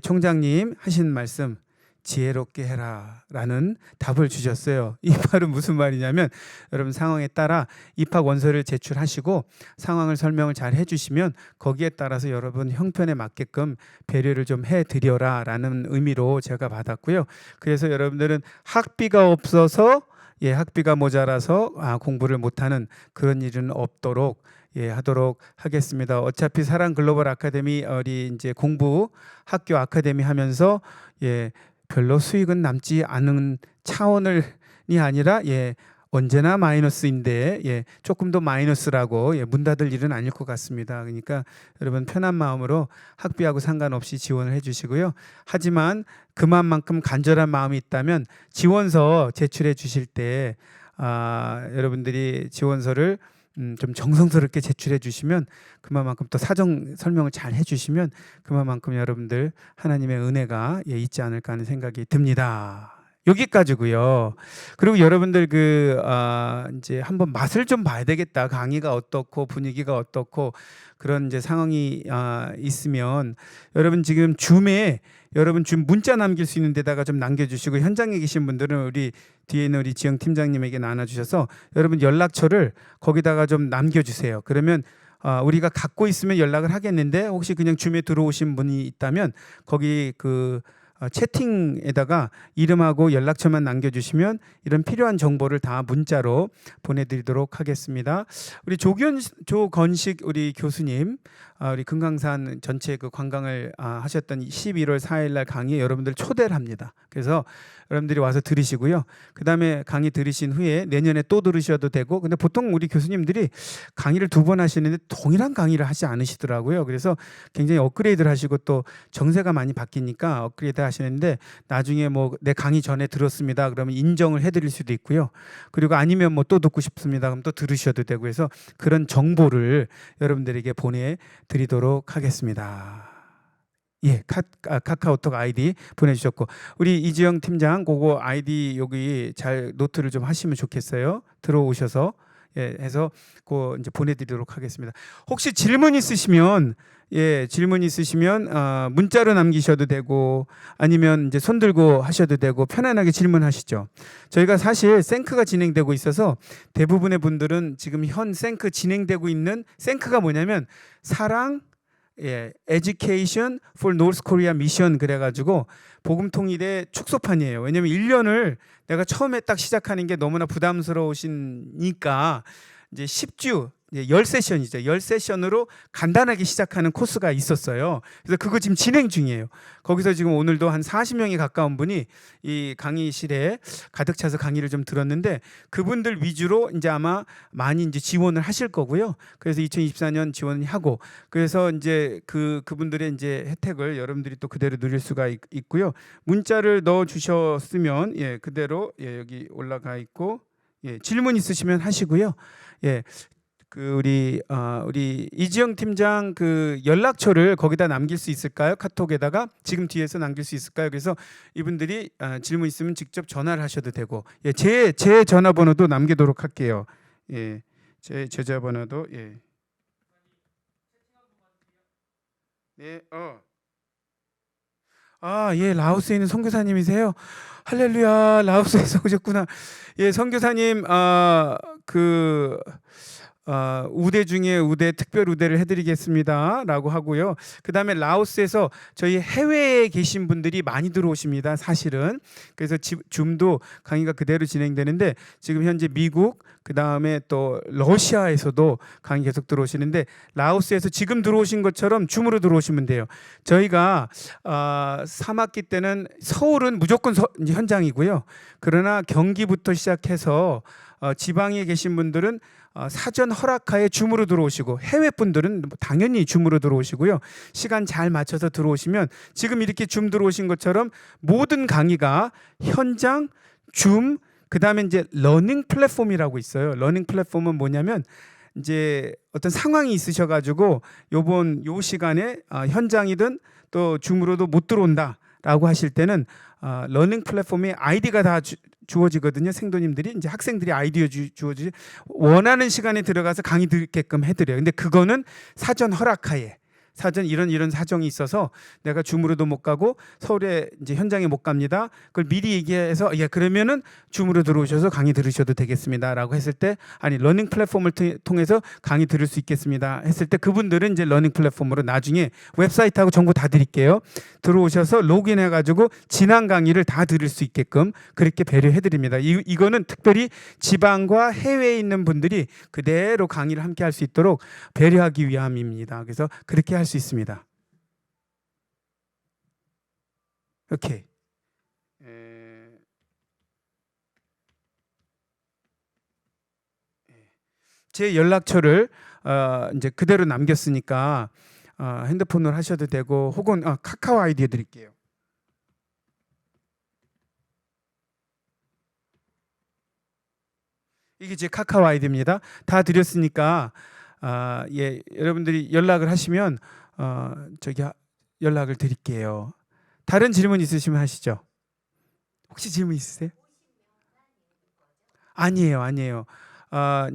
총장님 하신 말씀 지혜롭게 해라 라는 답을 주셨어요. 이 말은 무슨 말이냐면 여러분 상황에 따라 입학 원서를 제출하시고 상황을 설명을 잘 해주시면 거기에 따라서 여러분 형편에 맞게끔 배려를 좀 해드려라 라는 의미로 제가 받았고요. 그래서 여러분들은 학비가 없어서 예, 학비가 모자라서 공부를 못하는 그런 일은 없도록 예, 하도록 하겠습니다. 어차피 사랑 글로벌 아카데미 우리 이제 공부 학교 아카데미 하면서 예, 별로 수익은 남지 않은 차원이 아니라 예, 언제나 마이너스인데 예, 조금 더 마이너스라고 예, 문 닫을 일은 아닐 것 같습니다. 그러니까 여러분 편한 마음으로 학비하고 상관없이 지원을 해주시고요. 하지만 그만큼 간절한 마음이 있다면 지원서 제출해 주실 때 여러분들이 지원서를 좀 정성스럽게 제출해 주시면 그만큼 또 사정 설명을 잘 해주시면 그만큼 여러분들 하나님의 은혜가 예, 있지 않을까 하는 생각이 듭니다. 여기까지고요. 그리고 여러분들 이제 한번 맛을 좀 봐야 되겠다. 강의가 어떻고 분위기가 어떻고 그런 이제 상황이 있으면 여러분 지금 줌에 여러분 줌 문자 남길 수 있는 데다가 좀 남겨주시고 현장에 계신 분들은 우리 뒤에 있는 우리 지영 팀장님에게 나눠주셔서 여러분 연락처를 거기다가 좀 남겨주세요. 그러면 우리가 갖고 있으면 연락을 하겠는데 혹시 그냥 줌에 들어오신 분이 있다면 거기 채팅에다가 이름하고 연락처만 남겨주시면 이런 필요한 정보를 다 문자로 보내드리도록 하겠습니다. 우리 조건식 우리 교수님, 우리 금강산 전체 그 관광을 하셨던 11월 4일날 강의에 여러분들 초대를 합니다. 그래서 여러분들이 와서 들으시고요. 그 다음에 강의 들으신 후에 내년에 또 들으셔도 되고, 근데 보통 우리 교수님들이 강의를 2번 하시는데 동일한 강의를 하지 않으시더라고요. 그래서 굉장히 업그레이드를 하시고 또 정세가 많이 바뀌니까 업그레이드 하시는데 나중에 뭐 내 강의 전에 들었습니다. 그러면 인정을 해드릴 수도 있고요. 그리고 아니면 뭐 또 듣고 싶습니다. 그럼 또 들으셔도 되고 해서 그런 정보를 여러분들에게 보내드리도록 하겠습니다. 예, 카카오톡 아이디 보내주셨고 우리 이지영 팀장 그거 아이디 여기 잘 노트를 좀 하시면 좋겠어요. 들어오셔서 예, 해서 그 이제 보내드리도록 하겠습니다. 혹시 질문 있으시면 문자로 남기셔도 되고 아니면 이제 손 들고 하셔도 되고 편안하게 질문하시죠. 저희가 사실 생크가 진행되고 있어서 대부분의 분들은 지금 현 생크 진행되고 있는 생크가 뭐냐면 사랑 Education for North Korea Mission 그래가지고 복음통일의 축소판이에요. 왜냐면 1년을 내가 처음에 딱 시작하는 게 너무나 부담스러우시니까 이제 10주 10세션이죠. 10세션으로 간단하게 시작하는 코스가 있었어요. 그래서 그거 지금 진행 중이에요. 거기서 지금 오늘도 한 40명에 가까운 분이 이 강의실에 가득 차서 강의를 좀 들었는데 그분들 위주로 이제 아마 많이 이제 지원을 하실 거고요. 그래서 2024년 지원하고 그래서 이제 그분들의 이제 혜택을 여러분들이 또 그대로 누릴 수가 있고요. 문자를 넣어 주셨으면 그대로 여기 올라가 있고 질문 있으시면 하시고요. 우리 이지영 팀장 그 연락처를 거기다 남길 수 있을까요? 카톡에다가 지금 뒤에서 남길 수 있을까요? 그래서 이분들이 질문 있으면 직접 전화를 하셔도 되고 제 전화번호도 남기도록 할게요. 제 전화번호도 라오스에 있는 선교사님이세요? 할렐루야, 라오스에서 오셨구나. 선교사님 우대 중에 우대 특별 우대를 해드리겠습니다 라고 하고요. 그 다음에 라오스에서 저희 해외에 계신 분들이 많이 들어오십니다. 사실은 그래서 줌도 강의가 그대로 진행되는데 지금 현재 미국 그 다음에 또 러시아에서도 강의 계속 들어오시는데 라오스에서 지금 들어오신 것처럼 줌으로 들어오시면 돼요. 저희가 3학기 때는 서울은 무조건 이제 현장이고요. 그러나 경기부터 시작해서 지방에 계신 분들은 사전 허락하에 줌으로 들어오시고 해외 분들은 당연히 줌으로 들어오시고요. 시간 잘 맞춰서 들어오시면 지금 이렇게 줌 들어오신 것처럼 모든 강의가 현장, 줌, 그 다음에 이제 러닝 플랫폼이라고 있어요. 러닝 플랫폼은 뭐냐면 이제 어떤 상황이 있으셔가지고 요 시간에 현장이든 또 줌으로도 못 들어온다라고 하실 때는 러닝 플랫폼에 아이디가 다 주어지거든요. 생도님들이 이제 학생들이 아이디어 주어주지 원하는 시간에 들어가서 강의 듣게끔 해드려요. 근데 그거는 사전 허락하에 사전 이런 사정이 있어서 내가 줌으로도 못 가고 서울에 이제 현장에 못 갑니다. 그걸 미리 얘기해서 예 그러면은 줌으로 들어오셔서 강의 들으셔도 되겠습니다라고 했을 때 아니 러닝 플랫폼을 통해서 강의 들을 수 있겠습니다 했을 때 그분들은 이제 러닝 플랫폼으로 나중에 웹사이트하고 정보 다 드릴게요. 들어오셔서 로그인해 가지고 지난 강의를 다 들을 수 있게끔 그렇게 배려해 드립니다. 이거는 특별히 지방과 해외에 있는 분들이 그대로 강의를 함께 할 수 있도록 배려하기 위함입니다. 그래서 그렇게 할 수 있습니다. 오케이. 제 연락처를 이제 그대로 남겼으니까 핸드폰으로 하셔도 되고 혹은 카카오 아이디 해드릴게요. 이게 제 카카오 아이디입니다. 다 드렸으니까 예 여러분들이 연락을 하시면 저기 연락을 드릴게요. 다른 질문 있으시면 하시죠. 혹시 질문 있으세요? 아니에요.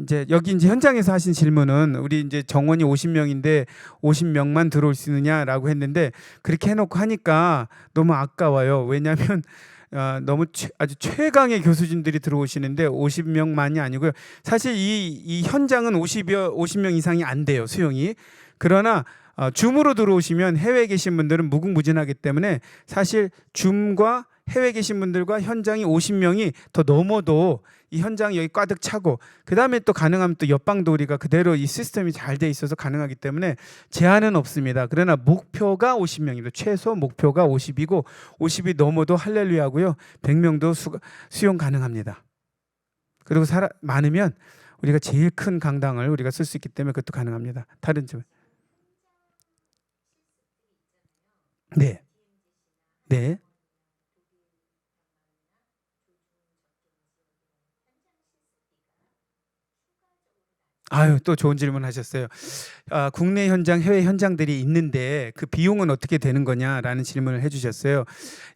이제 여기 이제 현장에서 하신 질문은 우리 이제 정원이 50명인데 50명만 들어올 수 있느냐라고 했는데 그렇게 해놓고 하니까 너무 아까워요. 왜냐하면 너무 아주 최강의 교수진들이 들어오시는데 50명만이 아니고요. 사실 이 현장은 50명 이상이 안 돼요. 수용이. 그러나 줌으로 들어오시면 해외에 계신 분들은 무궁무진하기 때문에 사실 줌과 해외에 계신 분들과 현장이 50명이 더 넘어도 이 현장이 여기 꽉득 차고 그 다음에 또 가능하면 또 옆방도 우리가 그대로 이 시스템이 잘 돼 있어서 가능하기 때문에 제한은 없습니다. 그러나 목표가 50명입니다. 최소 목표가 50이고 50이 넘어도 할렐루야고요. 100명도 수용 가능합니다. 그리고 많으면 우리가 제일 큰 강당을 우리가 쓸 수 있기 때문에 그것도 가능합니다. 다른 점. 네. 네. 아유, 또 좋은 질문 하셨어요. 국내 현장, 해외 현장들이 있는데 그 비용은 어떻게 되는 거냐라는 질문을 해주셨어요.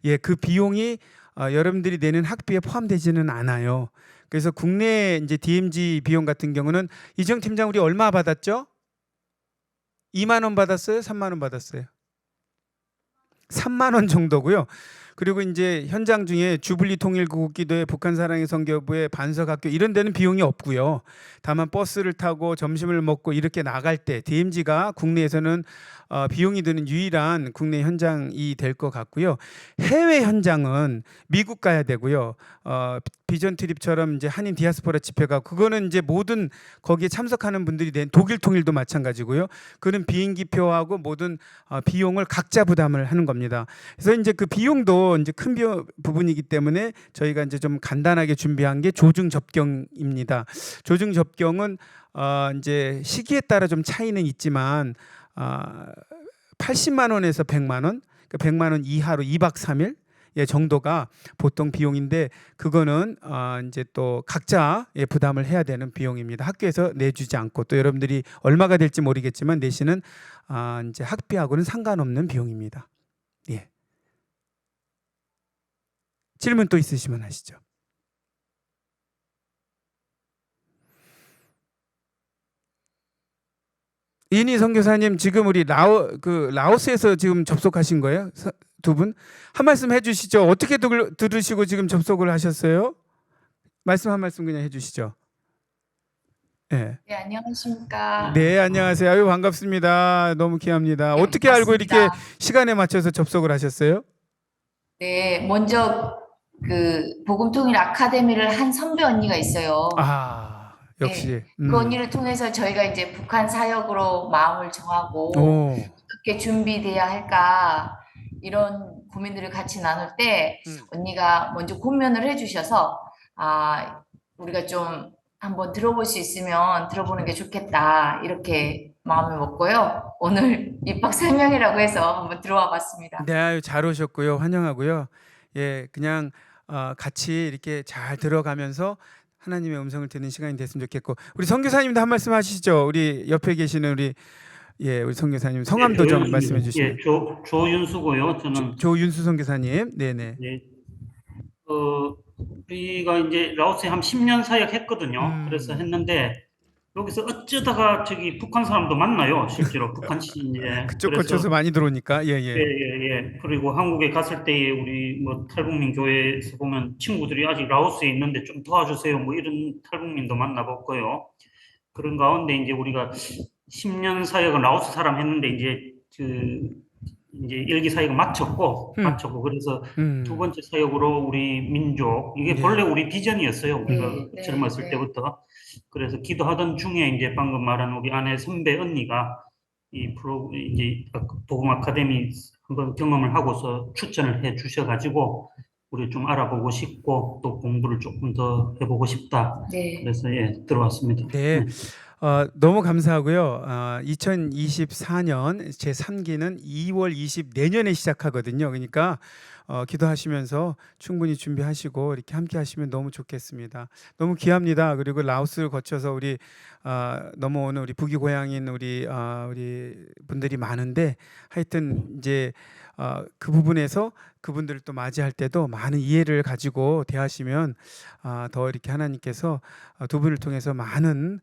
예, 그 비용이 여러분들이 내는 학비에 포함되지는 않아요. 그래서 국내 이제 DMZ 비용 같은 경우는 이정 팀장 우리 얼마 받았죠? 2만 원 받았어요? 3만 원 받았어요? 3만 원 정도고요. 그리고 이제 현장 중에 주블리 통일구국기도회 북한사랑의 선교부의 반석학교 이런 데는 비용이 없고요. 다만 버스를 타고 점심을 먹고 이렇게 나갈 때 DMZ가 국내에서는 비용이 드는 유일한 국내 현장이 될 것 같고요. 해외 현장은 미국 가야 되고요. 비전 트립처럼 이제 한인 디아스포라 집회가 그거는 이제 모든 거기에 참석하는 분들이 된 독일 통일도 마찬가지고요. 그는 비행기표하고 모든 비용을 각자 부담을 하는 겁니다. 그래서 이제 그 비용도 이제 큰 부분이기 때문에 저희가 이제 좀 간단하게 준비한 게 조증 접경입니다. 조증 접경은 이제 시기에 따라 좀 차이는 있지만 80만 원에서 100만 원, 그러니까 100만 원 이하로 2박 3일 정도가 보통 비용인데 그거는 이제 또 각자 부담을 해야 되는 비용입니다. 학교에서 내주지 않고 또 여러분들이 얼마가 될지 모르겠지만 내시는 이제 학비하고는 상관없는 비용입니다. 예. 질문 또 있으시면 하시죠. 이니 선교사님 지금 우리 라오스에서 지금 접속하신 거예요? 두 분? 한 말씀 해주시죠. 어떻게 들으시고 지금 접속을 하셨어요? 말씀 한 말씀 그냥 해주시죠. 네. 네, 안녕하십니까. 네, 안녕하세요. 아유, 반갑습니다. 너무 귀합니다. 네, 어떻게 알고 반갑습니다. 이렇게 시간에 맞춰서 접속을 하셨어요? 네, 먼저 그 복음통일 아카데미를 한 선배 언니가 있어요. 역시. 그 언니를 통해서 저희가 이제 북한 사역으로 마음을 정하고 어떻게 준비돼야 할까 이런 고민들을 같이 나눌 때 언니가 먼저 고면을 해주셔서 우리가 좀 한번 들어볼 수 있으면 들어보는 게 좋겠다 이렇게 마음을 먹고요. 오늘 입학 설명이라고 해서 한번 들어와 봤습니다. 네, 아유, 잘 오셨고요. 환영하고요. 예, 그냥 같이 이렇게 잘 들어가면서 하나님의 음성을 듣는 시간이 됐으면 좋겠고 우리 선교사님도 한 말씀 하시죠. 우리 옆에 계시는 우리 선교사님 성함도 좀 말씀해 주시면. 예, 조윤수고요. 저는 조윤수 선교사님. 네네. 네. 우리가 이제 라오스에 한 10년 사역했거든요. 그래서 했는데 여기서 어쩌다가 저기 북한 사람도 만나요. 실제로 북한 이제 그쪽 그래서 거쳐서 많이 들어오니까 예, 예예. 예. 그리고 한국에 갔을 때에 우리 뭐 탈북민 교회에서 보면 친구들이 아직 라오스에 있는데 좀 도와주세요. 뭐 이런 탈북민도 만나봤고요. 그런 가운데 이제 우리가 10년 사역은 라오스 사람 했는데 이제 일기 사역을 마쳤고 그래서 두 번째 사역으로 우리 민족 이게 네. 본래 우리 비전이었어요. 우리가 네, 젊었을 네. 때부터. 그래서 기도하던 중에 이제 방금 말한 우리 아내 선배 언니가 이제 복음 아카데미 한번 경험을 하고서 추천을 해 주셔가지고 우리 좀 알아보고 싶고 또 공부를 조금 더 해보고 싶다. 네. 그래서 들어왔습니다. 네. 너무 감사하고요. 2024년 제 3기는 2월 20 내년에 시작하거든요. 그러니까 기도하시면서 충분히 준비하시고 이렇게 함께 하시면 너무 좋겠습니다. 너무 귀합니다. 그리고 라오스를 거쳐서 우리 넘어오는 우리 북이 고향인 우리 분들이 많은데 하여튼 이제 그 부분에서 그분들을 또 맞이할 때도 많은 이해를 가지고 대하시면 더 이렇게 하나님께서 두 분을 통해서 많은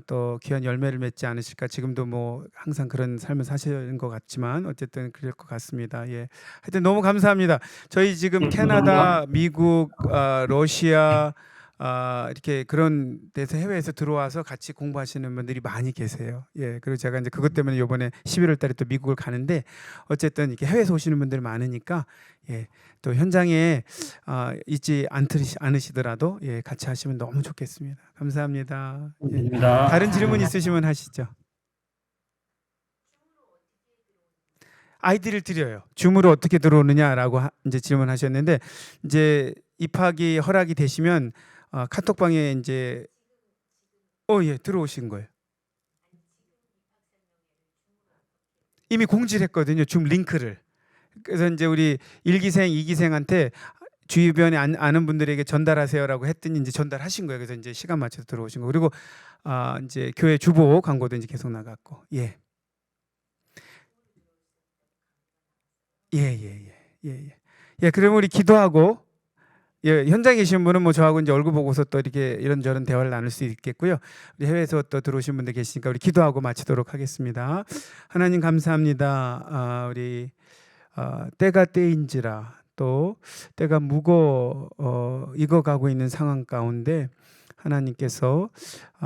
또 귀한 열매를 맺지 않으실까. 지금도 뭐 항상 그런 삶을 사시는 것 같지만 어쨌든 그럴 것 같습니다. 예, 하여튼 너무 감사합니다. 저희 지금 캐나다, 미국, 러시아 이렇게 그런 데서 해외에서 들어와서 같이 공부하시는 분들이 많이 계세요. 예, 그리고 제가 이제 그것 때문에 이번에 11월 달에 또 미국을 가는데 어쨌든 이렇게 해외에서 오시는 분들이 많으니까 예, 또 현장에 있지 않으시더라도 예, 같이 하시면 너무 좋겠습니다. 감사합니다. 예. 감사합니다. 다른 질문 있으시면 하시죠. 아이디를 드려요. 줌으로 어떻게 들어오느냐라고 이제 질문하셨는데 이제 입학이 허락이 되시면 카톡방에 이제 예, 들어오신 거예요. 이미 공지를 했거든요. 줌 링크를. 그래서 이제 우리 1기생, 2기생한테 주변에 아는 분들에게 전달하세요라고 했더니 이제 전달하신 거예요. 그래서 이제 시간 맞춰서 들어오신 거. 그리고 이제 교회 주보 광고도 이제 계속 나갔고. 예. 예, 그러면 우리 기도하고 예, 현장에 계신 분은 뭐 저하고 이제 얼굴 보고서 또 이렇게 이런저런 대화를 나눌 수 있겠고요. 우리 해외에서 또 들어오신 분들 계시니까 우리 기도하고 마치도록 하겠습니다. 하나님 감사합니다. 우리 때가 때인지라 또 때가 익어가고 있는 상황 가운데 하나님께서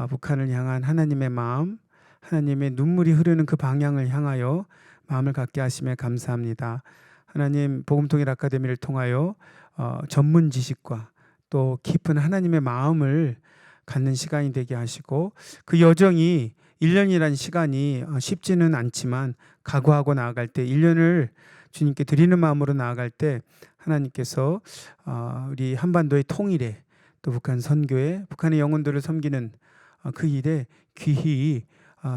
북한을 향한 하나님의 마음, 하나님의 눈물이 흐르는 그 방향을 향하여 마음을 갖게 하심에 감사합니다. 하나님 복음통일 아카데미를 통하여 전문 지식과 또 깊은 하나님의 마음을 갖는 시간이 되게 하시고 그 여정이 1년이라는 시간이 쉽지는 않지만 각오하고 나아갈 때 1년을 주님께 드리는 마음으로 나아갈 때 하나님께서 우리 한반도의 통일에 또 북한 선교에 북한의 영혼들을 섬기는 그 일에 귀히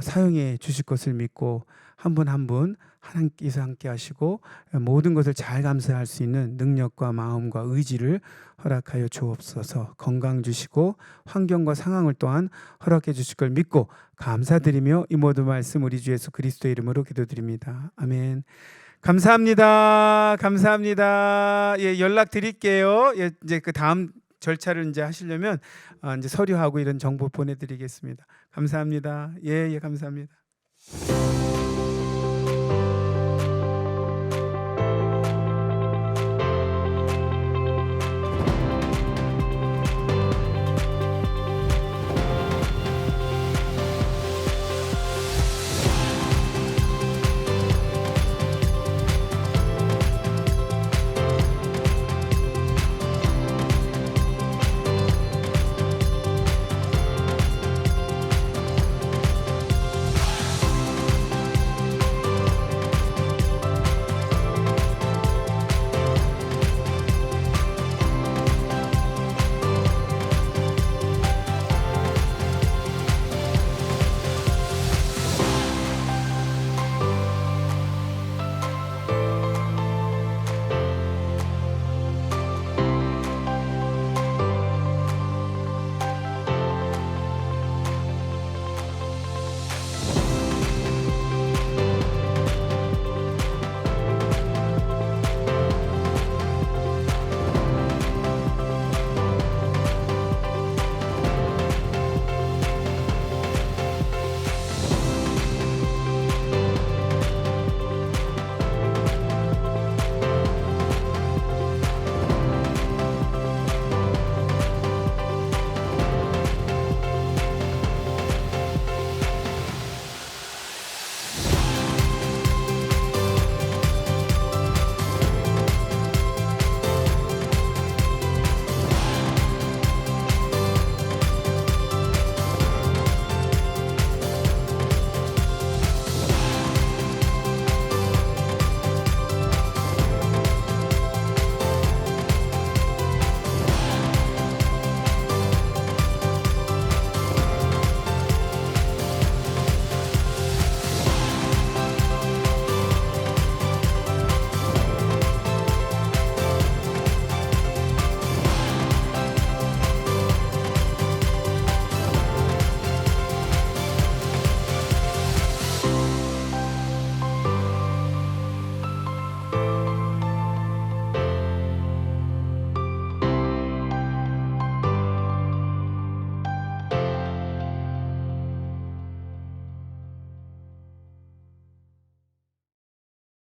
사용해 주실 것을 믿고 한 분 한 분 하나님께서 함께 하시고 모든 것을 잘 감수할 수 있는 능력과 마음과 의지를 허락하여 주옵소서. 건강 주시고 환경과 상황을 또한 허락해 주실 걸 믿고 감사드리며 이 모든 말씀 우리 주 예수 그리스도의 이름으로 기도드립니다. 아멘. 감사합니다. 감사합니다. 예, 연락 드릴게요. 예, 이제 그 다음 절차를 이제 하시려면 이제 서류하고 이런 정보 보내드리겠습니다. 감사합니다. 예, 감사합니다.